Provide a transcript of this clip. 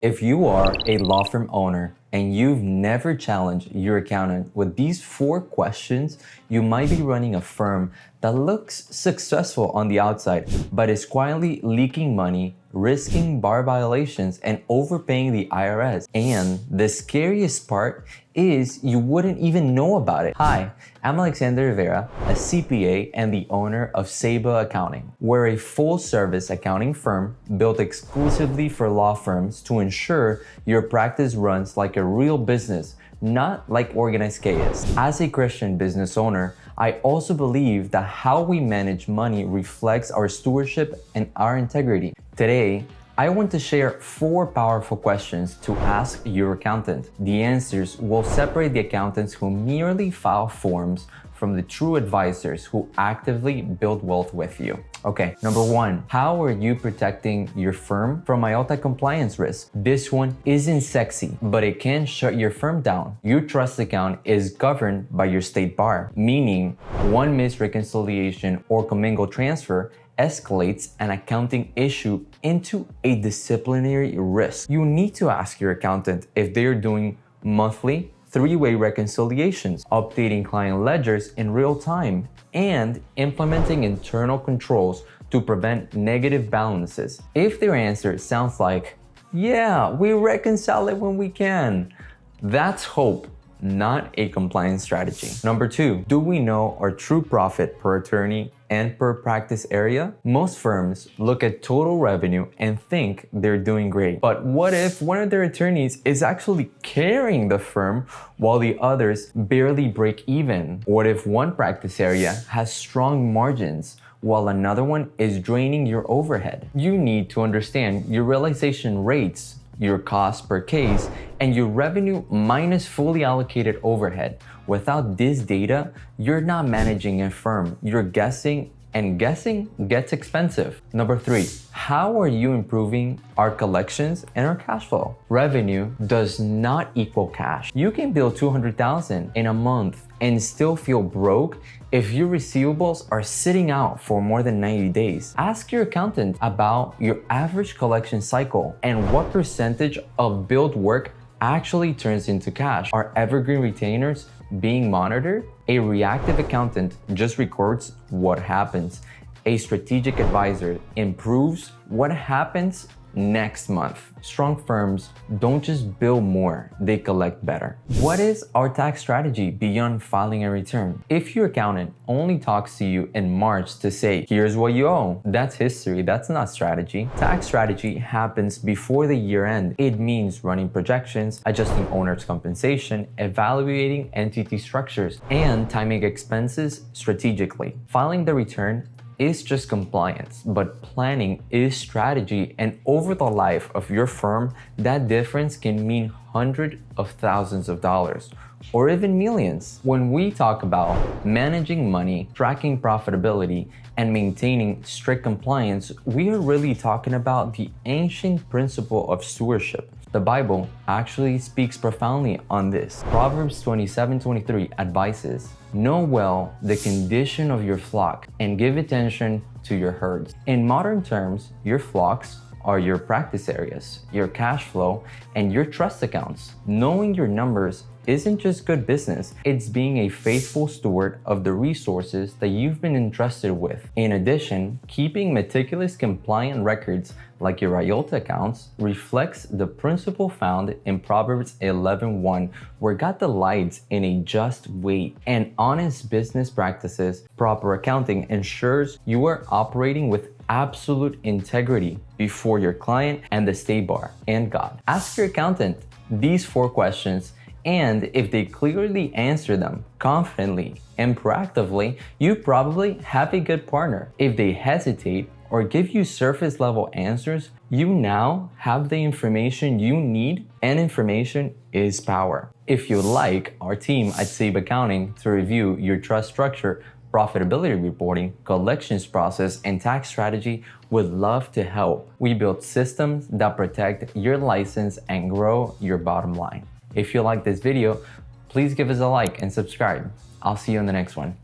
If you are a law firm owner and you've never challenged your accountant with these 4 questions, you might be running a firm that looks successful on the outside, but is quietly leaking money, risking bar violations, and overpaying the IRS. And the scariest part is you wouldn't even know about it. Hi, I'm Alexander Rivera, a CPA and the owner of Ceiba Accounting. We're a full-service accounting firm built exclusively for law firms to ensure your practice runs like a real business, not like organized chaos. As a Christian business owner, I also believe that how we manage money reflects our stewardship and our integrity. Today, I want to share 4 powerful questions to ask your accountant. The answers will separate the accountants who merely file forms from the true advisors who actively build wealth with you. Okay, number 1, how are you protecting your firm from IOLTA compliance risk? This one isn't sexy, but it can shut your firm down. Your trust account is governed by your state bar, meaning one missed reconciliation or commingled transfer escalates an accounting issue into a disciplinary risk. You need to ask your accountant if they are doing monthly 3-way reconciliations, updating client ledgers in real time, and implementing internal controls to prevent negative balances. If their answer sounds like, yeah, we reconcile it when we can, that's hope, not a compliance strategy. Number 2, do we know our true profit per attorney and per practice area? Most firms look at total revenue and think they're doing great. But what if one of their attorneys is actually carrying the firm while the others barely break even? What if one practice area has strong margins while another one is draining your overhead? You need to understand your realization rates, your cost per case, and your revenue minus fully allocated overhead. Without this data, you're not managing a firm, you're guessing, and guessing gets expensive. Number 3, how are you improving our collections and our cash flow? Revenue does not equal cash. You can bill $200,000 in a month and still feel broke if your receivables are sitting out for more than 90 days. Ask your accountant about your average collection cycle and what percentage of billed work actually turns into cash. Are evergreen retainers being monitored? A reactive accountant just records what happens. A strategic advisor improves what happens next month. Strong firms don't just bill more, they collect better. What is our tax strategy beyond filing a return? If your accountant only talks to you in March to say, here's what you owe, that's history, that's not strategy. Tax strategy happens before the year end. It means running projections, adjusting owner's compensation, evaluating entity structures, and timing expenses strategically. Filing the return is just compliance, but planning is strategy, and over the life of your firm, that difference can mean hundreds of thousands of dollars or even millions. When we talk about managing money, tracking profitability, and maintaining strict compliance, we are really talking about the ancient principle of stewardship. The Bible actually speaks profoundly on this. Proverbs 27:23 advises, know well the condition of your flock and give attention to your herds. In modern terms, your flocks are your practice areas, your cash flow, and your trust accounts. Knowing your numbers isn't just good business, it's being a faithful steward of the resources that you've been entrusted with. In addition, keeping meticulous compliant records like your IOLTA accounts reflects the principle found in Proverbs 11:1, where God delights in a just weight and honest business practices. Proper accounting ensures you are operating with absolute integrity before your client and the state bar and God. Ask your accountant these 4 questions, and if they clearly answer them confidently and proactively, you probably have a good partner. If they hesitate or give you surface level answers, you now have the information you need, and information is power. If you like our team at Ceiba Accounting to review your trust structure, profitability reporting, collections process, and tax strategy, would love to help. We build systems that protect your license and grow your bottom line. If you like this video, please give us a like and subscribe. I'll see you in the next one.